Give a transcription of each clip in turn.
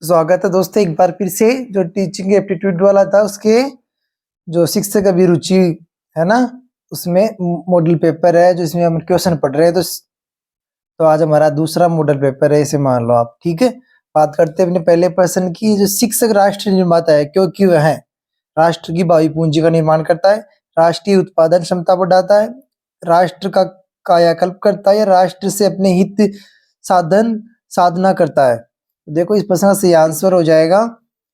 स्वागत है दोस्तों एक बार फिर से। जो टीचिंग एप्टीट्यूड वाला था उसके जो शिक्षक अभिरुचि है ना, उसमें मॉडल पेपर है जो इसमें हम क्वेश्चन पढ़ रहे हैं। तो आज हमारा दूसरा मॉडल पेपर है, इसे मान लो आप। ठीक है, बात करते हैं अपने पहले प्रश्न की। जो शिक्षक राष्ट्र निर्माता है क्योंकि वह है राष्ट्र की भावी पूंजी का निर्माण करता है, राष्ट्रीय उत्पादन क्षमता बढ़ाता है, राष्ट्र का कायाकल्प करता है या राष्ट्र से अपने हित साधन साधना करता है। देखो इस प्रश्न का सही आंसर हो जाएगा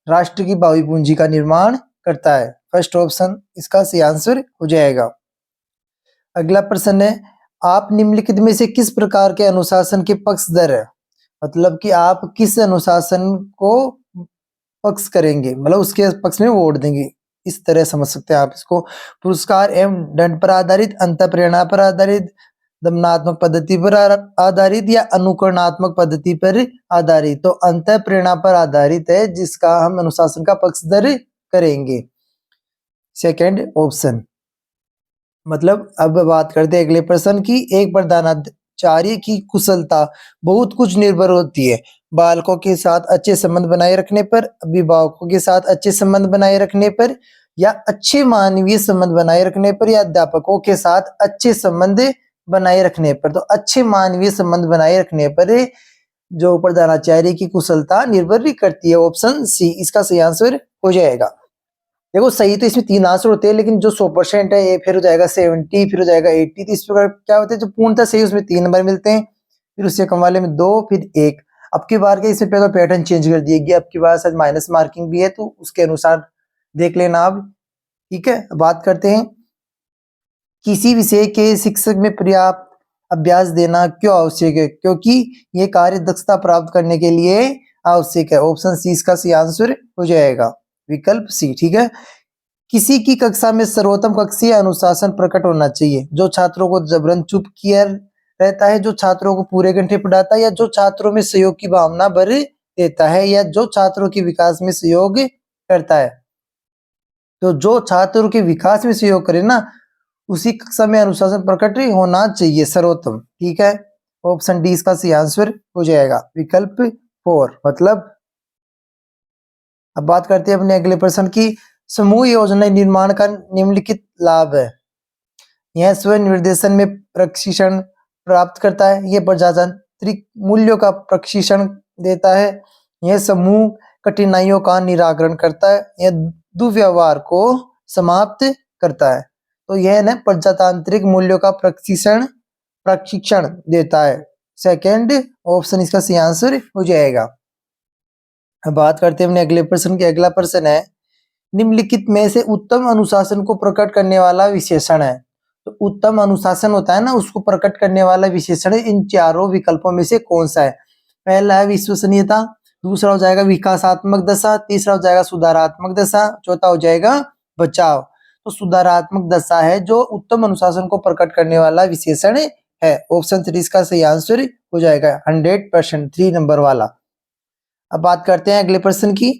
राष्ट्र की भावी पूंजी का निर्माण करता है। फर्स्ट ऑप्शन इसका सही आंसर हो जाएगा। अगला प्रश्न है, आप निम्नलिखित में से किस प्रकार के अनुशासन के पक्षधर है? मतलब कि आप किस अनुशासन को पक्ष करेंगे, मतलब उसके पक्ष में वोट देंगे, इस तरह समझ सकते हैं आप इसको। पुरस्कार एवं दंड पर आधारित, अंतःप्रेरणा पर आधारित, दमनात्मक पद्धति पर आधारित या अनुकरणात्मक पद्धति पर आधारित। तो अंतःप्रेरणा पर आधारित है जिसका हम अनुशासन का पक्षधर करेंगे, सेकंड ऑप्शन। मतलब अब बात करते हैं अगले प्रश्न की। एक प्रधानाचार्य की कुशलता बहुत कुछ निर्भर होती है बालकों के साथ अच्छे संबंध बनाए रखने पर, अभिभावकों के साथ अच्छे संबंध बनाए रखने पर, या अच्छे मानवीय संबंध बनाए रखने पर, या अध्यापकों के साथ अच्छे संबंध बनाए रखने पर। तो अच्छे मानवीय संबंध बनाए रखने पर जो प्रधानाचार्य की कुशलता निर्भर भी करती है। ऑप्शन सी इसका सही आंसर हो जाएगा। देखो सही तो इसमें 3 आंसर होते हैं, लेकिन जो 100% है ये फिर हो जाएगा 70, फिर हो जाएगा 80। तो इस प्रकार क्या होते हैं, जो पूर्णतः सही उसमें 3 नंबर मिलते हैं, फिर उससे कम वाले में 2, फिर 1। अब की बार के इसमें पहले पैटर्न चेंज कर दिया गया, अब की बार शायद माइनस मार्किंग भी है, तो उसके अनुसार देख लेना आप। ठीक है, बात करते हैं किसी विषय के शिक्षक में पर्याप्त अभ्यास देना क्यों आवश्यक है? क्योंकि ये कार्य दक्षता प्राप्त करने के लिए आवश्यक है। ऑप्शन सी इसका सही आंसर हो जाएगा, विकल्प सी। ठीक है, किसी की कक्षा में सर्वोत्तम कक्षीय अनुशासन प्रकट होना चाहिए, जो छात्रों को जबरन चुप किया रहता है, जो छात्रों को पूरे घंटे पढ़ाता है, या जो छात्रों में सहयोग की भावना भर देता है, या जो छात्रों के विकास में सहयोग करता है। तो जो छात्रों के विकास में सहयोग करे ना, उसी कक्षा में अनुशासन प्रकट होना चाहिए सर्वोत्तम। ठीक है, ऑप्शन डी इसका सही आंसर हो जाएगा, विकल्प 4। मतलब अब बात करते हैं अपने अगले प्रश्न की। समूह योजना निर्माण का निम्नलिखित लाभ है। यह स्व निर्देशन में प्रशिक्षण प्राप्त करता है, यह प्रजातांत्रिक मूल्यों का प्रशिक्षण देता है, यह समूह कठिनाइयों का निराकरण करता है, यह दुर्व्यवहार को समाप्त करता है। तो यह न प्रजातांत्रिक मूल्यों का प्रशिक्षण देता है। सेकंड ऑप्शन इसका सही आंसर हो जाएगा। अब बात करते हैं अपने अगले प्रश्न की। अगला प्रश्न है, निम्नलिखित में से उत्तम अनुशासन को प्रकट करने वाला विशेषण है। तो उत्तम अनुशासन होता है ना, उसको प्रकट करने वाला विशेषण इन चारों विकल्पों में से कौन सा है? पहला है विश्वसनीयता, दूसरा हो जाएगा विकासात्मक दशा, तीसरा हो जाएगा सुधारात्मक दशा, चौथा हो जाएगा बचाव। तो सुधारात्मक दशा है जो उत्तम अनुशासन को प्रकट करने वाला विशेषण है। ऑप्शन 3 इसका सही आंसर हो जाएगा 100%, 3 नंबर वाला। अब बात करते हैं अगले प्रश्न की।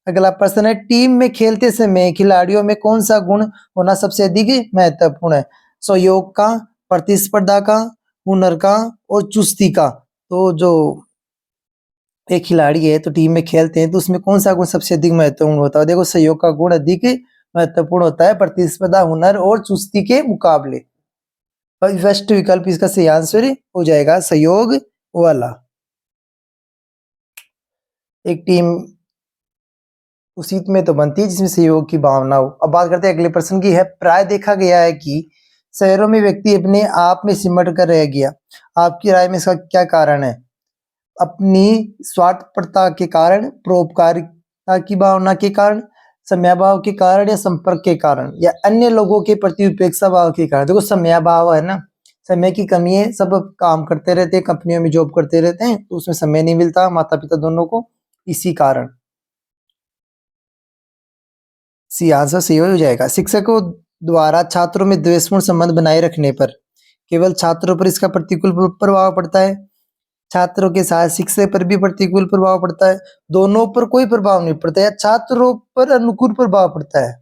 अगला प्रश्न है, टीम में खेलते समय खिलाड़ियों में कौन सा गुण होना सबसे अधिक महत्वपूर्ण है? सहयोग का, प्रतिस्पर्धा का, हुनर का और चुस्ती का। तो जो एक खिलाड़ी है तो टीम में खेलते हैं तो उसमें कौन सा गुण सबसे अधिक महत्वपूर्ण होता है? देखो सहयोग का गुण अधिक महत्वपूर्ण होता है प्रतिस्पर्धा, हुनर और चुस्ती के मुकाबले। फर्स्ट विकल्प इसका सही आंसर हो जाएगा सहयोग वाला। एक टीम उसी में तो बनती है जिसमें सहयोग की भावना हो। अब बात करते हैं अगले प्रश्न की है। प्राय देखा गया है कि शहरों में व्यक्ति अपने आप में सिमट कर रह गया। आपकी राय में इसका क्या कारण है? अपनी स्वार्थपरता के कारण, परोपकारिता की भावना के कारण, समयाभाव के कारण, या संपर्क के कारण, या अन्य लोगों के प्रति उपेक्षा भाव के कारण? देखो समयाभाव है ना, समय की कमी है, सब काम करते रहते हैं, कंपनियों में जॉब करते रहते हैं, तो उसमें समय नहीं मिलता माता पिता दोनों को, इसी कारण सी आंसर सही हो जाएगा। शिक्षकों द्वारा छात्रों में द्वेषपूर्ण संबंध बनाए रखने पर केवल छात्रों पर इसका प्रतिकूल प्रभाव पड़ता है, छात्रों के साथ शिक्षक पर भी प्रतिकूल प्रभाव पड़ता है, दोनों पर कोई प्रभाव नहीं पड़ता, या छात्रों पर अनुकूल प्रभाव पड़ता है?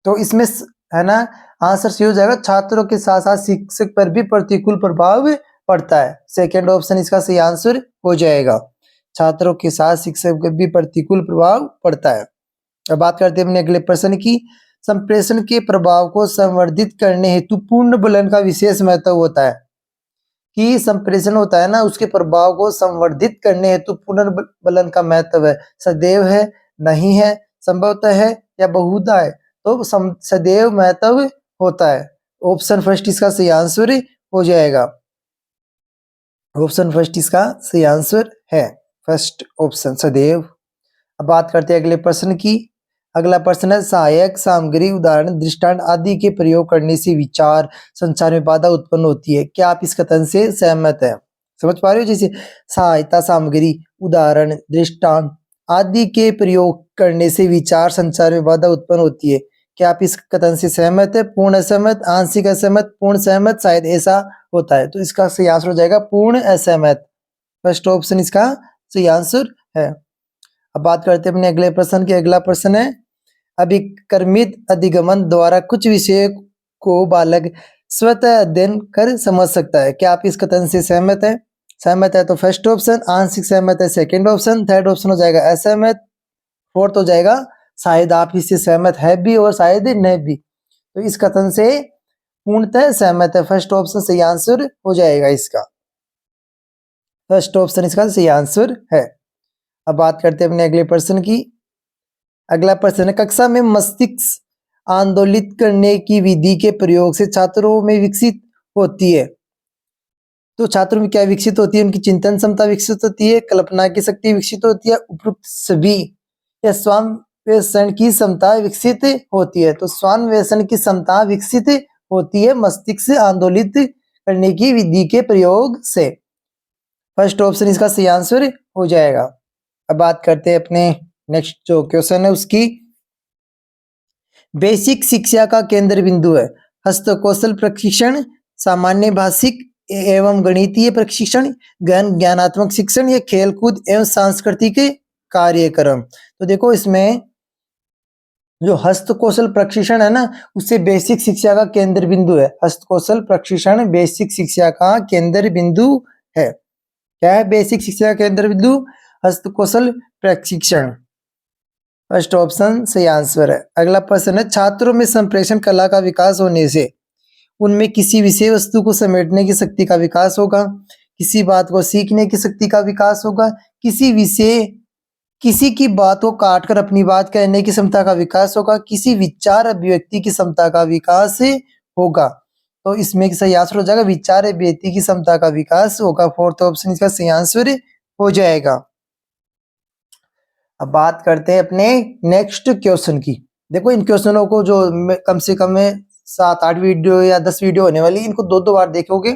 तो इसमें है ना आंसर सही हो जाएगा, छात्रों के साथ साथ शिक्षक पर भी प्रतिकूल प्रभाव पड़ता है। सेकेंड ऑप्शन इसका सही आंसर हो जाएगा। छात्रों के साथ शिक्षक का भी प्रतिकूल प्रभाव पड़ता है। अब बात करते हैं अपने अगले प्रश्न की। संप्रेषण के प्रभाव को संवर्धित करने हेतु पूर्ण बलन का विशेष महत्व होता है। कि संप्रेषण होता है ना, उसके प्रभाव को संवर्धित करने हेतु पुनर्बलन का महत्व है। सदैव है, नहीं है, संभवतः है या बहुधा है। तो सदैव महत्व होता है। ऑप्शन फर्स्ट इसका सही आंसर हो जाएगा। ऑप्शन फर्स्ट इसका सही आंसर है, फर्स्ट ऑप्शन सदैव। अब बात करते हैं अगले प्रश्न की। अगला प्रश्न है, सहायक सामग्री उदाहरण दृष्टांत आदि के प्रयोग करने से विचार संचार में बाधा उत्पन्न होती है। क्या आप इस कथन से सहमत है? समझ पा रहे हो? जैसे सहायता सामग्री उदाहरण दृष्टांत आदि के प्रयोग करने से विचार संचार में बाधा उत्पन्न होती है। क्या आप इस कथन से सहमत है? पूर्ण असहमत, आंशिक असहमत, पूर्ण सहमत, शायद ऐसा होता है। तो इसका सही आंसर हो जाएगा पूर्ण असहमत। फर्स्ट ऑप्शन इसका सही आंसर है। अब बात करते हैं अपने अगले प्रश्न की। अगला प्रश्न है, अभिकर्मित अधिगमन द्वारा कुछ विषय को बालक स्वतः अध्ययन कर समझ सकता है। क्या आप इस कथन से सहमत है? सहमत है तो फर्स्ट ऑप्शन, आंशिक सहमत है सेकंड ऑप्शन, थर्ड ऑप्शन हो जाएगा असहमत, फोर्थ हो जाएगा शायद आप इससे सहमत है भी और शायद नहीं भी। तो इस कथन से पूर्णतः सहमत है। फर्स्ट ऑप्शन सही आंसर हो जाएगा इसका। फर्स्ट ऑप्शन इसका सही आंसर है। अब बात करते हैं अपने अगले प्रश्न की। अगला प्रश्न है, कक्षा में मस्तिष्क आंदोलित करने की विधि के प्रयोग से छात्रों में विकसित होती है। तो छात्रों में क्या विकसित होती है? उनकी चिंतन क्षमता विकसित होती है, कल्पना की शक्ति विकसित होती है, उपयुक्त सभी या स्वान्वेषण की क्षमता विकसित होती है। तो स्वान्वेषण की क्षमता विकसित होती है मस्तिष्क आंदोलित करने की विधि के प्रयोग से। फर्स्ट ऑप्शन इसका सही आंसर हो जाएगा। अब बात करते हैं अपने नेक्स्ट जो क्वेश्चन है उसकी। बेसिक शिक्षा का केंद्र बिंदु है हस्तकौशल प्रशिक्षण, सामान्य भाषिक एवं गणितीय प्रशिक्षण, ज्ञानात्मक शिक्षण या खेलकूद एवं सांस्कृतिक कार्यक्रम। तो देखो इसमें जो हस्तकौशल प्रशिक्षण है ना, उससे बेसिक शिक्षा का केंद्र बिंदु है। हस्तकौशल प्रशिक्षण बेसिक शिक्षा का केंद्र बिंदु है। क्या है बेसिक शिक्षा का केंद्र बिंदु? हस्तकौशल प्रशिक्षण। फर्स्ट ऑप्शन सही आंसर है। अगला प्रश्न है, छात्रों में संप्रेषण कला का विकास होने से उनमें किसी विषय वस्तु को समेटने की शक्ति का विकास होगा, किसी बात को सीखने की शक्ति का विकास होगा, किसी की बात को काटकर अपनी बात कहने की क्षमता का विकास होगा, किसी विचार अभिव्यक्ति की क्षमता का विकास होगा। तो इसमें सही आंसर हो जाएगा विचार अभिव्यक्ति की क्षमता का विकास होगा। फोर्थ ऑप्शन इसका सही आंसर हो जाएगा। अब बात करते हैं अपने नेक्स्ट क्वेश्चन की। देखो इन क्वेश्चनों को जो कम से कम 7-8 वीडियो या 10 वीडियो होने वाली, इनको 2-2 बार देखोगे,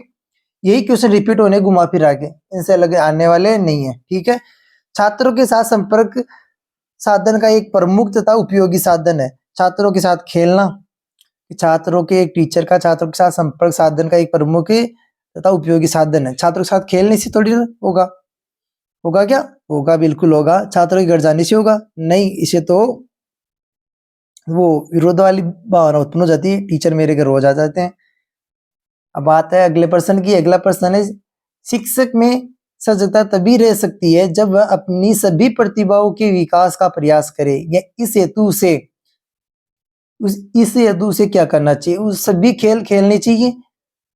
यही क्वेश्चन रिपीट होने घुमा फिरा के, इनसे अलग आने वाले नहीं है। ठीक है। छात्रों के साथ संपर्क साधन का एक प्रमुख तथा उपयोगी साधन है छात्रों के साथ खेलना। छात्रों के एक टीचर का छात्रों के साथ संपर्क साधन का एक प्रमुख तथा उपयोगी साधन है। छात्रों के साथ खेलने से थोड़ी होगा, होगा क्या? होगा, बिल्कुल होगा। छात्रों के घर जाने से होगा? नहीं, इसे तो वो विरोध वाली भावना उत्पन्न हो जाती है, टीचर मेरे घर रोज आ जाते हैं। अब बात है अगले प्रश्न की। अगला प्रश्न है, शिक्षक में सजगता तभी रह सकती है जब वह अपनी सभी प्रतिभाओं के विकास का प्रयास करे। या इस हेतु से क्या करना चाहिए? उस सभी खेल खेलने चाहिए,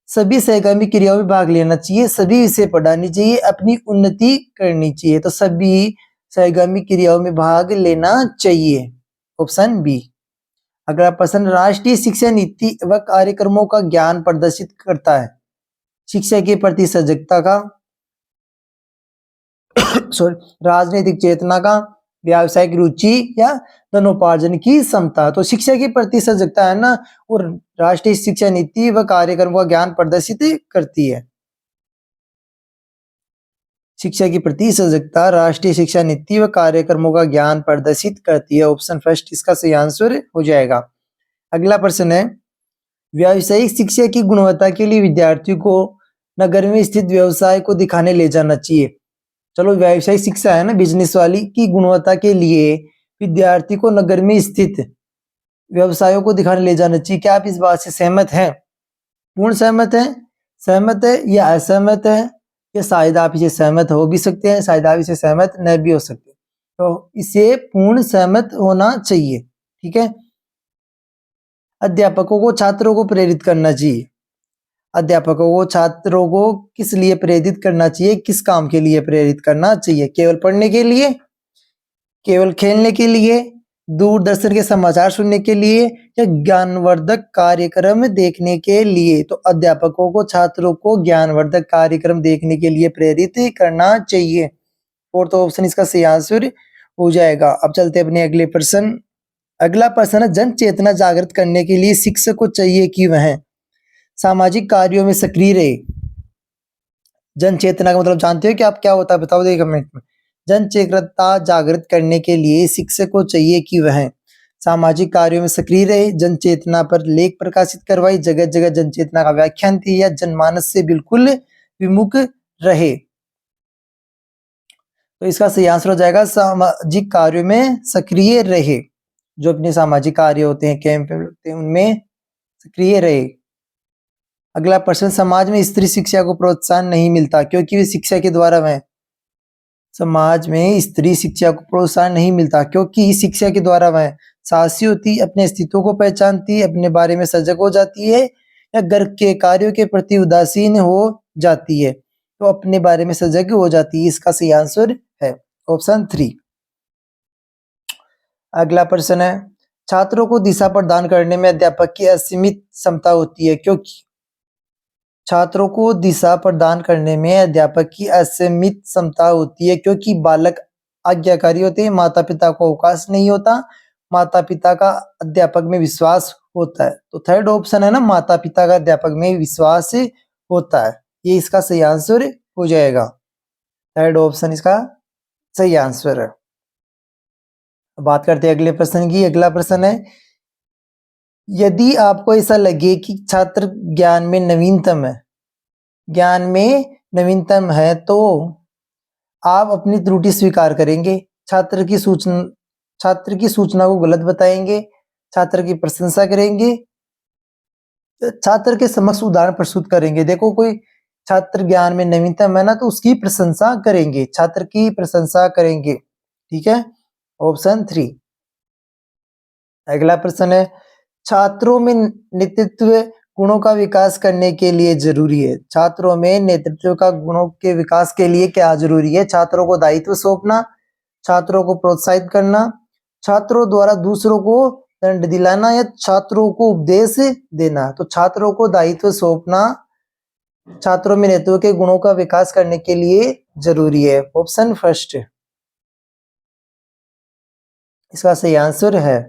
सभी सहगामी क्रियाओं में भाग लेना चाहिए, सभी विषय पढ़ानी चाहिए, अपनी उन्नति करनी चाहिए। तो सभी सहगामी क्रियाओं में भाग लेना चाहिए, ऑप्शन बी। अगला प्रश्न, राष्ट्रीय शिक्षा नीति व कार्यक्रमों का ज्ञान प्रदर्शित करता है शिक्षा के प्रति सजगता का, राजनीतिक चेतना का, व्यावसायिक रुचि या धनोपार्जन की क्षमता। तो शिक्षा के प्रति सजगता है ना, और राष्ट्रीय शिक्षा नीति व कार्यक्रम का ज्ञान प्रदर्शित करती है। शिक्षा के प्रति सजगता राष्ट्रीय शिक्षा नीति व कार्यक्रमों का ज्ञान प्रदर्शित करती है। ऑप्शन फर्स्ट इसका सही आंसर हो जाएगा। अगला प्रश्न है, व्यावसायिक शिक्षा की गुणवत्ता के लिए विद्यार्थियों को नगर में स्थित व्यवसाय को दिखाने ले जाना चाहिए। चलो व्यावसायिक शिक्षा है ना, बिजनेस वाली, की गुणवत्ता के लिए विद्यार्थी को नगर में स्थित व्यवसायों को दिखाने ले जाना चाहिए। क्या आप इस बात से सहमत हैं? पूर्ण सहमत है, सहमत है या असहमत है, या शायद आप इसे सहमत हो भी सकते हैं, शायद आप इसे सहमत नहीं भी हो सकते, तो इसे पूर्ण सहमत होना चाहिए। ठीक है। अध्यापकों को छात्रों को प्रेरित करना चाहिए। अध्यापकों को छात्रों को किस लिए प्रेरित करना चाहिए, किस काम के लिए प्रेरित करना चाहिए? केवल पढ़ने के लिए, केवल खेलने के लिए, दूरदर्शन के समाचार सुनने के लिए, या ज्ञानवर्धक कार्यक्रम देखने के लिए? तो अध्यापकों को छात्रों को ज्ञानवर्धक कार्यक्रम देखने के लिए प्रेरित करना चाहिए। फोर्थ ऑप्शन इसका सही आंसर हो जाएगा। अब चलते हैं अपने अगले प्रश्न। अगला प्रश्न है, जन चेतना जागृत करने के लिए शिक्षक को चाहिए कि वह सामाजिक कार्यों में सक्रिय रहे। जन चेतना का मतलब जानते हो कि आप क्या होता है? बताओ देखिए कमेंट में। जन चेतना जागृत करने के लिए शिक्षक को चाहिए कि वह सामाजिक कार्यों में सक्रिय रहे, जन चेतना पर लेख प्रकाशित करवाई, जगह जगह जन चेतना का व्याख्यान दी, या जनमानस से बिल्कुल विमुख रहे। तो इसका सही आंसर हो जाएगा सामाजिक कार्यों में सक्रिय रहे। जो अपने सामाजिक कार्य होते हैं, कैंप होते हैं, उनमें सक्रिय रहे। अगला प्रश्न, समाज में स्त्री शिक्षा को प्रोत्साहन नहीं मिलता क्योंकि वे शिक्षा के द्वारा वह समाज में स्त्री शिक्षा को प्रोत्साहन नहीं मिलता क्योंकि शिक्षा के द्वारा वह साहसी होती, अपने अस्तित्व को पहचानती, अपने बारे में सजग हो जाती है, या घर के कार्यों के प्रति उदासीन हो जाती है। तो अपने बारे में सजग हो जाती है, इसका सही आंसर है ऑप्शन 3। अगला प्रश्न है, छात्रों को दिशा प्रदान करने में अध्यापक की असीमित क्षमता होती है क्योंकि छात्रों को दिशा प्रदान करने में अध्यापक की असीमित क्षमता होती है क्योंकि बालक आज्ञाकारी होते हैं, माता पिता को अवकाश नहीं होता, माता पिता का अध्यापक में विश्वास होता है। तो थर्ड ऑप्शन है ना, माता पिता का अध्यापक में विश्वास होता है, ये इसका सही आंसर हो जाएगा। थर्ड ऑप्शन इसका सही आंसर है। बात करते हैं अगले प्रश्न की। अगला प्रश्न है, यदि आपको ऐसा लगे कि छात्र ज्ञान में नवीनतम है तो आप अपनी त्रुटि स्वीकार करेंगे, छात्र की सूचना को गलत बताएंगे, छात्र की प्रशंसा करेंगे, छात्र के समक्ष उदाहरण प्रस्तुत करेंगे। देखो, कोई छात्र ज्ञान में नवीनतम है ना, तो उसकी प्रशंसा करेंगे, छात्र की प्रशंसा करेंगे। ठीक है, ऑप्शन 3। अगला प्रश्न है, छात्रों में नेतृत्व गुणों का विकास करने के लिए जरूरी है। छात्रों में नेतृत्व का गुणों के विकास के लिए क्या जरूरी है? छात्रों को दायित्व सौंपना, छात्रों को प्रोत्साहित करना, छात्रों द्वारा दूसरों को दंड दिलाना, या छात्रों को उपदेश देना। तो छात्रों को दायित्व सौंपना छात्रों में नेतृत्व के गुणों का विकास करने के लिए जरूरी है। ऑप्शन फर्स्ट इसका सही आंसर है।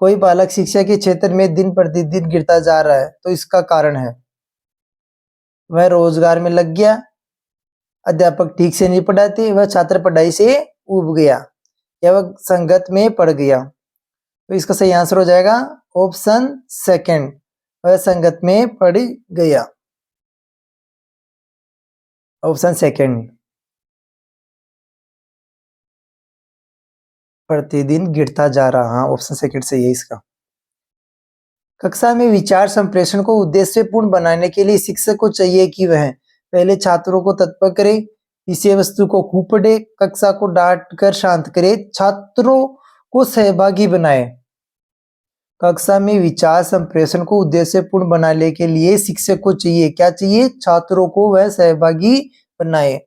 कोई बालक शिक्षा के क्षेत्र में दिन प्रतिदिन गिरता जा रहा है, तो इसका कारण है वह रोजगार में लग गया, अध्यापक ठीक से नहीं पढ़ाते, वह छात्र पढ़ाई से ऊब गया, या वह संगत में पड़ गया। तो इसका सही आंसर हो जाएगा ऑप्शन सेकंड, वह संगत में पड़ गया। ऑप्शन सेकंड, प्रतिदिन गिरता जा रहा। हाँ, ऑप्शन सेकंड सही है इसका। कक्षा में विचार संप्रेषण को उद्देश्यपूर्ण बनाने के लिए शिक्षक को चाहिए कि वह पहले छात्रों को तत्पर करे, विषय वस्तु को खूब पढ़े, कक्षा को डांट कर शांत करे, छात्रों को सहभागी बनाए। कक्षा में विचार संप्रेषण को उद्देश्यपूर्ण बनाने के लिए शिक्षक को चाहिए, क्या चाहिए? छात्रों को वह सहभागी बनाए।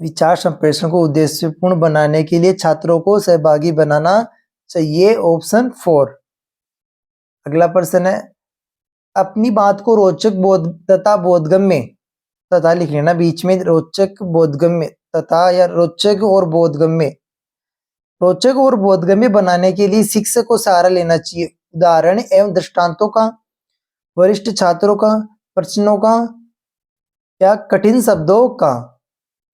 विचार संप्रेषण को उद्देश्यपूर्ण बनाने के लिए छात्रों को सहभागी बनाना चाहिए। ऑप्शन 4। अगला प्रश्न है, अपनी बात को रोचक तथा बोधगम्य तथा लिख लेना बीच में, रोचक बोधगम्य तथा, या रोचक और बोधगम्य बनाने के लिए शिक्षक को सहारा लेना चाहिए उदाहरण एवं दृष्टांतों का, वरिष्ठ छात्रों का, प्रश्नों का, या कठिन शब्दों का।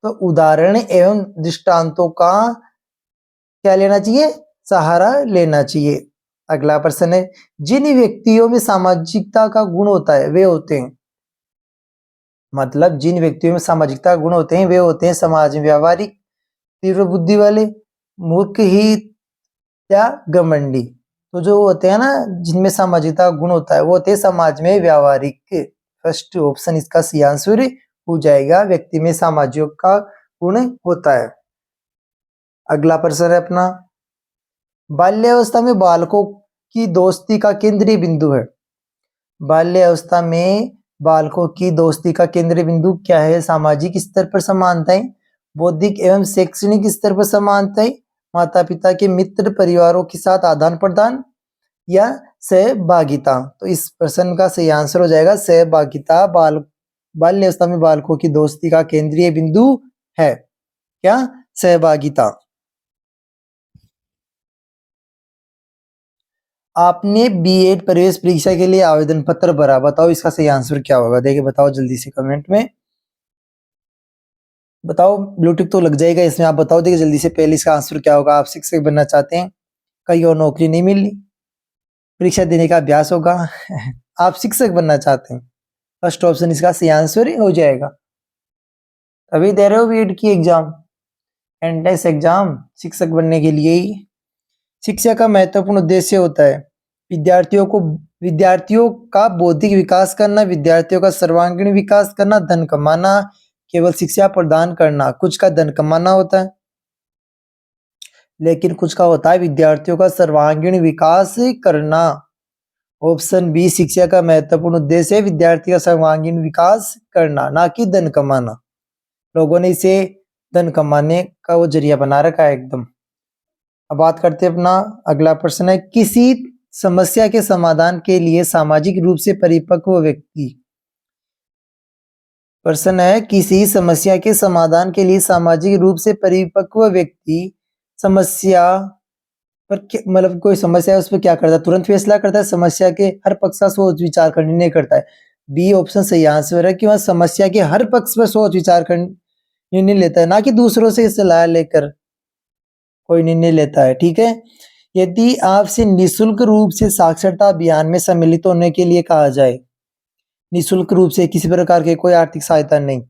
तो उदाहरण एवं दृष्टांतों का क्या लेना चाहिए? सहारा लेना चाहिए। अगला प्रश्न है, जिन व्यक्तियों में सामाजिकता का गुण होता है वे होते हैं, मतलब जिन व्यक्तियों में सामाजिकता का गुण होते हैं वे होते हैं समाज में व्यावहारिक, तीव्र बुद्धि वाले, मूर्ख ही, या घमंडी। तो जो होते हैं ना, जिनमें सामाजिकता का गुण होता है वो होते हैं समाज में व्यावहारिक। फर्स्ट ऑप्शन इसका सही आंसर हो जाएगा। व्यक्ति में सामाजिक का गुण होता है। अगला प्रश्न है अपना, बाल्यावस्था में बालकों की दोस्ती का केंद्रीय बिंदु है। बाल्यावस्था में बालकों की दोस्ती का केंद्रीय बिंदु क्या है? सामाजिक स्तर पर समानताएं, बौद्धिक एवं शैक्षणिक स्तर पर समानताएं, माता पिता के मित्र परिवारों के साथ आदान प्रदान, या सहभागिता। तो इस प्रश्न का सही आंसर हो जाएगा सहभागिता। बाल्यावस्था में बालकों की दोस्ती का केंद्रीय बिंदु है क्या? सहभागिता। आपने बीएड प्रवेश परीक्षा के लिए आवेदन पत्र भरा, बताओ इसका सही आंसर क्या होगा? देखिए बताओ जल्दी से कमेंट में बताओ। ब्लूटिक तो लग जाएगा इसमें, आप बताओ देखिए जल्दी से पहले इसका आंसर क्या होगा। आप शिक्षक बनना चाहते हैं, कहीं और नौकरी नहीं मिल रही, परीक्षा देने का अभ्यास होगा आप शिक्षक बनना चाहते हैं, फर्स्ट ऑप्शन इसका सही आंसर हो जाएगा। अभी दे रहे हो बीएड की एग्जाम, एंट्रेंस एग्जाम, शिक्षक बनने के लिए ही। शिक्षा का महत्वपूर्ण उद्देश्य होता है विद्यार्थियों का बौद्धिक विकास करना, विद्यार्थियों का सर्वांगीण विकास करना, धन कमाना, केवल शिक्षा प्रदान करना। कुछ का धन कमाना होता है, लेकिन कुछ का होता है विद्यार्थियों का सर्वांगीण विकास करना। ऑप्शन बी, शिक्षा का महत्वपूर्ण उद्देश्य है विद्यार्थी का सर्वांगीण विकास करना, ना कि धन कमाना। लोगों ने इसे धन कमाने का वो जरिया बना रखा है एकदम। अब बात करते हैं अपना अगला प्रश्न है, किसी समस्या के समाधान के लिए सामाजिक रूप से परिपक्व व्यक्ति। प्रश्न है, किसी समस्या के समाधान के लिए सामाजिक रूप से परिपक्व व्यक्ति समस्या पर मतलब कोई समस्या है उस पर क्या करता है? तुरंत फैसला करता है, समस्या के हर पक्ष का सोच विचार कर निर्णय करता है। बी ऑप्शन सही आंसर है कि वह समस्या के हर पक्ष पर सोच विचार कर निर्णय लेता है, ना कि दूसरों से सलाह लेकर कोई निर्णय लेता है। ठीक है, यदि आपसे निःशुल्क रूप से साक्षरता अभियान में सम्मिलित होने के लिए कहा जाए, निःशुल्क रूप से, किसी प्रकार के कोई आर्थिक सहायता नहीं,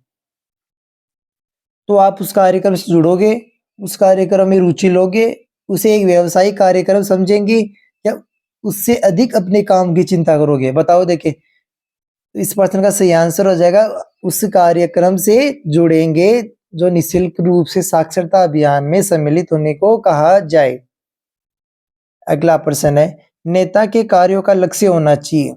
तो आप उस कार्यक्रम से जुड़ोगे, उस कार्यक्रम में रुचि लोगे, उसे एक व्यवसायिक कार्यक्रम समझेंगे या उससे अधिक अपने काम की चिंता करोगे? बताओ देखिए, इस प्रश्न का सही आंसर हो जाएगा उस कार्यक्रम से जुड़ेंगे जो निःशुल्क रूप से साक्षरता अभियान में सम्मिलित होने को कहा जाए। अगला प्रश्न है, नेता के कार्यों का लक्ष्य होना चाहिए।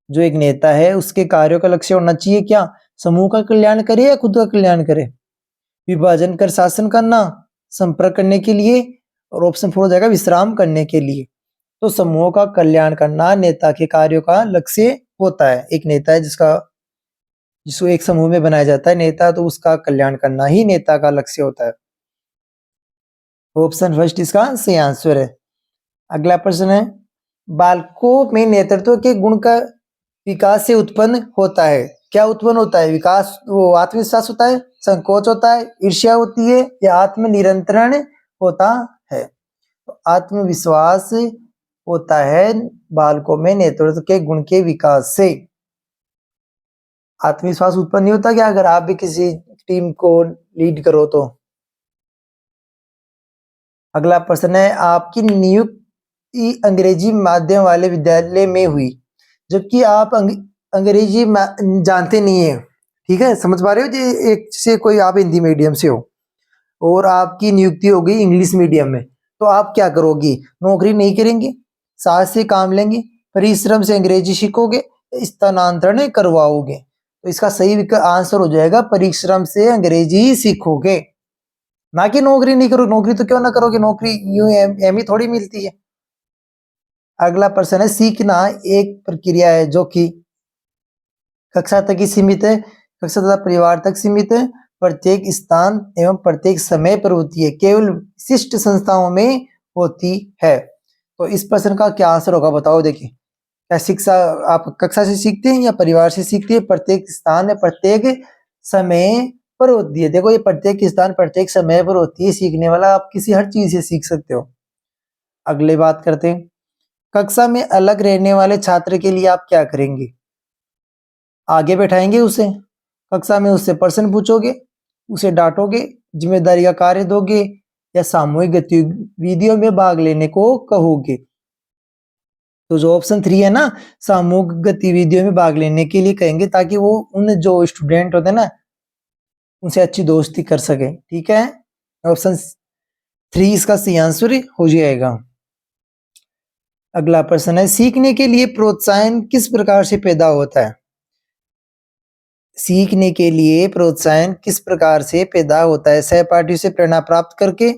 जो एक नेता है उसके कार्यों का लक्ष्य होना चाहिए क्या? समूह का कल्याण करे या खुद का कल्याण करे? विभाजन कर शासन करना, संपर्क करने के लिए, और ऑप्शन 4 हो जाएगा विश्राम करने के लिए। तो समूहों का कल्याण करना नेता के कार्यों का लक्ष्य होता है। एक नेता है जिसको एक समूह में बनाया जाता है नेता, तो उसका कल्याण करना ही नेता का लक्ष्य होता है। ऑप्शन फर्स्ट इसका सही आंसर है। अगला प्रश्न है, बालकों में नेतृत्व के गुण का विकास से उत्पन्न होता है। क्या उत्पन्न होता है? विकास, वो आत्मविश्वास होता है, संकोच होता है, ईर्ष्या होती है, या आत्मनियंत्रण होता है? तो आत्मविश्वास होता है बालकों में नेतृत्व के गुण के विकास से। आत्मविश्वास उत्पन्न नहीं होता क्या अगर आप भी किसी टीम को लीड करो तो? अगला प्रश्न है, आपकी नियुक्ति अंग्रेजी माध्यम वाले विद्यालय में हुई, जबकि आप अंग्रेजी जानते नहीं है। ठीक है, समझ पा रहे हो जी? एक से कोई आप हिंदी मीडियम से हो और आपकी नियुक्ति हो गई इंग्लिश मीडियम में, तो आप क्या करोगी? नौकरी नहीं करेंगे, साहस से काम लेंगे, परिश्रम से अंग्रेजी सीखोगे, स्थानांतरण करवाओगे? तो इसका सही आंसर हो जाएगा परिश्रम से अंग्रेजी सीखोगे, ना कि नौकरी नहीं करो। नौकरी तो क्यों ना करोगे, नौकरी यूं एम ही थोड़ी मिलती है। अगला प्रश्न है, सीखना एक प्रक्रिया है जो कि कक्षा तक ही सीमित है, कक्षा तथा परिवार तक सीमित है, प्रत्येक स्थान एवं प्रत्येक समय पर होती है, केवल विशिष्ट संस्थाओं में होती है। तो इस प्रश्न का क्या आंसर होगा बताओ देखिए। क्या शिक्षा आप कक्षा से सीखते हैं या परिवार से सीखते हैं? प्रत्येक स्थान या प्रत्येक समय पर होती है। देखो, ये प्रत्येक स्थान प्रत्येक समय पर होती है, सीखने वाला आप किसी हर चीज से सीख सकते हो। अगले बात करते हैं, कक्षा में अलग रहने वाले छात्र के लिए आप क्या करेंगे? आगे बैठाएंगे उसे, कक्षा में उससे प्रश्न पूछोगे, उसे डांटोगे, जिम्मेदारी का कार्य दोगे, या सामूहिक गतिविधियों में भाग लेने को कहोगे? तो जो ऑप्शन 3 है ना, सामूहिक गतिविधियों में भाग लेने के लिए कहेंगे, ताकि वो उन जो स्टूडेंट होते हैं ना उनसे अच्छी दोस्ती कर सके। ठीक है, ऑप्शन 3 इसका सही आंसर हो जाएगा। अगला प्रश्न है, सीखने के लिए प्रोत्साहन किस प्रकार से पैदा होता है? सीखने के लिए प्रोत्साहन किस प्रकार से पैदा होता है? सहपाठियों से प्रेरणा प्राप्त करके,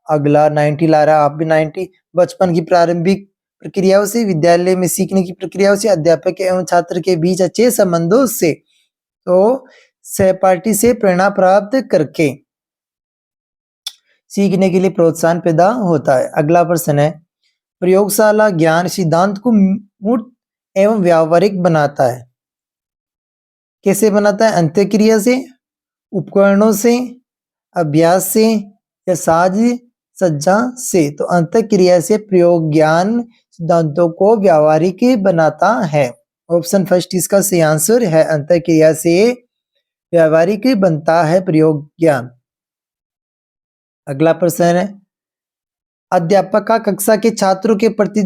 अगला 90 ला रहा, आप भी 90, बचपन की प्रारंभिक प्रक्रियाओं से, विद्यालय में सीखने की प्रक्रियाओं से, अध्यापक एवं छात्र के बीच अच्छे संबंधों से। तो सहपाठी से प्रेरणा प्राप्त करके सीखने के लिए प्रोत्साहन पैदा होता है। अगला प्रश्न है, प्रयोगशाला ज्ञान सिद्धांत को मूर्त एवं व्यावहारिक बनाता है। कैसे बनाता है? अंतःक्रिया से, उपकरणों से, अभ्यास से या साज सज्जा से। तो अंतःक्रिया से प्रयोग ज्ञान सिद्धांतों को व्यावहारिक बनाता है। ऑप्शन फर्स्ट इसका सही आंसर है, अंतःक्रिया से व्यावहारिक बनता है प्रयोग ज्ञान। अगला प्रश्न है, अध्यापक का कक्षा के छात्रों के प्रति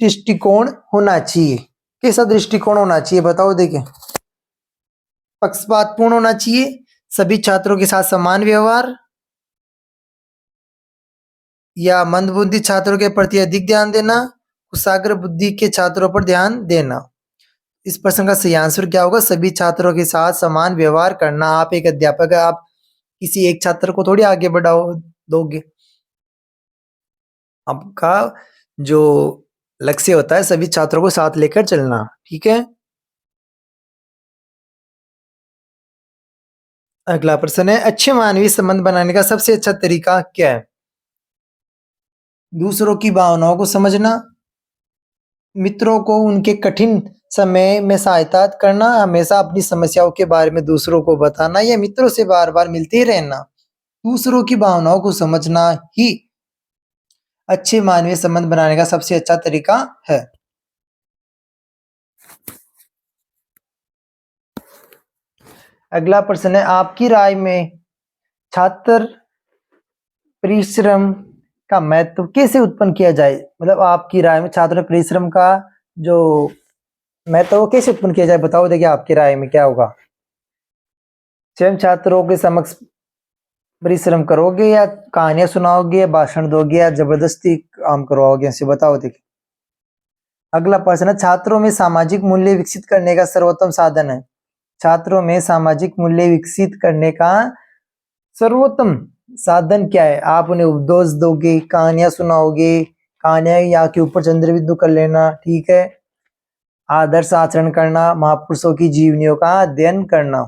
दृष्टिकोण होना चाहिए। कैसा दृष्टिकोण होना चाहिए बताओ? देखिए, पक्षपातपूर्ण होना चाहिए, सभी छात्रों के साथ समान व्यवहार, या मंदबुद्धि छात्रों के प्रति अधिक ध्यान देना, कुशाग्र बुद्धि के छात्रों पर ध्यान देना। इस प्रश्न का सही आंसर क्या होगा? सभी छात्रों के साथ समान व्यवहार करना। आप एक अध्यापक है, आप किसी एक छात्र को थोड़ी आगे बढ़ाओ दोगे। आपका जो लक्ष्य होता है सभी छात्रों को साथ लेकर चलना। ठीक है, अगला प्रश्न है, अच्छे मानवीय संबंध बनाने का सबसे अच्छा तरीका क्या है? दूसरों की भावनाओं को समझना, मित्रों को उनके कठिन समय में सहायता करना, हमेशा अपनी समस्याओं के बारे में दूसरों को बताना, या मित्रों से बार बार मिलते रहना। दूसरों की भावनाओं को समझना ही अच्छे मानवीय संबंध बनाने का सबसे अच्छा तरीका है। अगला प्रश्न है, आपकी राय में छात्र परिश्रम का महत्व कैसे उत्पन्न किया जाए? मतलब आपकी राय में छात्र परिश्रम का जो महत्व वो कैसे उत्पन्न किया जाए बताओ? देखिए, आपकी राय में क्या होगा? स्वयं छात्रों के समक्ष परिश्रम करोगे, या कहानियां सुनाओगे, या भाषण दोगे, या जबरदस्ती काम करवाओगे? ऐसे बताओ। देखिए, अगला प्रश्न है, छात्रों में सामाजिक मूल्य विकसित करने का सर्वोत्तम साधन है। छात्रों में सामाजिक मूल्य विकसित करने का सर्वोत्तम साधन क्या है? आप उन्हें उपदेश दोगे, कहानियां सुनाओगे, कहानियां या के ऊपर चंद्र बिंदु कर लेना। ठीक है, आदर्श आचरण करना, महापुरुषों की जीवनियों का अध्ययन करना।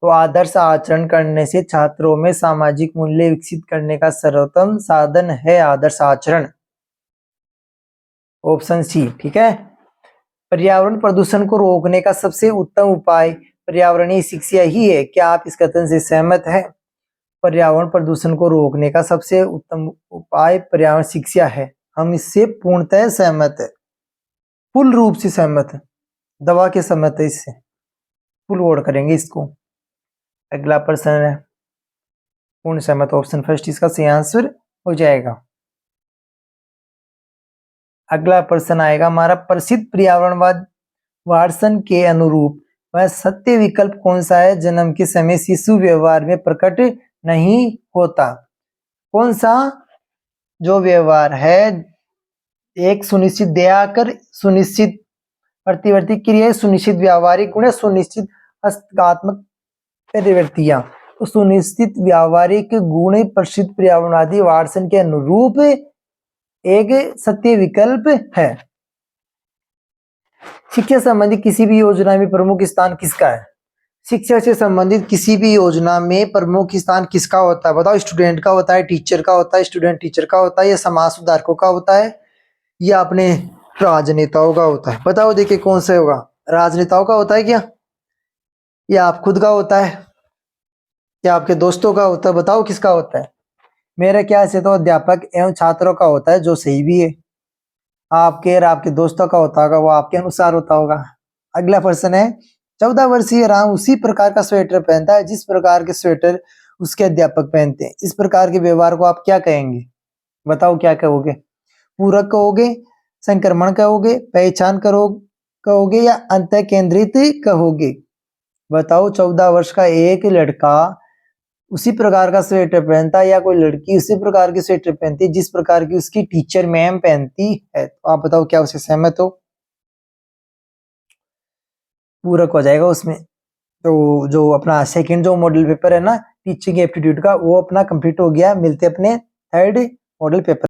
तो आदर्श आचरण करने से छात्रों में सामाजिक मूल्य विकसित करने का सर्वोत्तम साधन है आदर्श आचरण। Option C. ठीक है, पर्यावरण प्रदूषण को रोकने का सबसे उत्तम उपाय पर्यावरणीय शिक्षा ही है। क्या आप इस कथन से सहमत हैं? पर्यावरण प्रदूषण को रोकने का सबसे उत्तम उपाय पर्यावरण शिक्षा है। हम इससे पूर्णतः सहमत है, पूर्ण रूप से सहमत है, दबा के सहमत है, इससे फुल वोट करेंगे इसको। अगला प्रश्न है, पूर्ण सहमत, ऑप्शन फर्स्ट इसका सही आंसर हो जाएगा। अगला प्रश्न आएगा हमारा, प्रसिद्ध पर्यावरणवाद वाटसन के अनुरूप वह सत्य विकल्प कौन सा है जन्म के समय शिशु व्यवहार में प्रकट नहीं होता? कौन सा जो व्यवहार है एक सुनिश्चित दया कर, सुनिश्चित प्रतिवर्ती क्रिया, सुनिश्चित व्यावहारिक गुण, सुनिश्चित हस्तात्मक प्रवृत्तियां। तो सुनिश्चित व्यावहारिक गुण प्रसिद्ध पर्यावरणवादी वाटसन के अनुरूप एक सत्य विकल्प है। शिक्षा संबंधित किसी भी योजना में प्रमुख स्थान किसका है? शिक्षा से संबंधित किसी भी योजना में प्रमुख स्थान किसका होता है बताओ? स्टूडेंट का होता है, टीचर का होता है, स्टूडेंट टीचर का होता है, या समाज सुधारकों का होता है, या अपने राजनेताओं का होता है? बताओ, देखिए कौन सा होगा? राजनेताओं का होता है क्या, या आप खुद का होता है, या आपके दोस्तों का होता है? बताओ किसका होता है? मेरे ख्याल से तो अध्यापक एवं छात्रों का होता है, जो सही भी है। आपके और आपके दोस्तों का होता होगा, वो आपके अनुसार होता होगा। अगला प्रश्न है, 14 वर्षीय राम उसी प्रकार का स्वेटर पहनता है जिस प्रकार के स्वेटर उसके अध्यापक पहनते हैं। इस प्रकार के व्यवहार को आप क्या कहेंगे? बताओ क्या कहोगे? पूरक कहोगे, संक्रमण कहोगे, पहचान कहोगे या अंत केंद्रित कहोगे? बताओ। 14 वर्ष का एक लड़का उसी प्रकार का स्वेटर पहनता है या कोई लड़की उसी प्रकार की स्वेटर पहनती है जिस प्रकार की उसकी टीचर मैम पहनती है। तो आप बताओ क्या उसे सहमत हो? पूरक हो जाएगा उसमें। तो जो अपना सेकंड जो मॉडल पेपर है ना टीचिंग एप्टीट्यूड का, वो अपना कंप्लीट हो गया। मिलते अपने थर्ड मॉडल पेपर।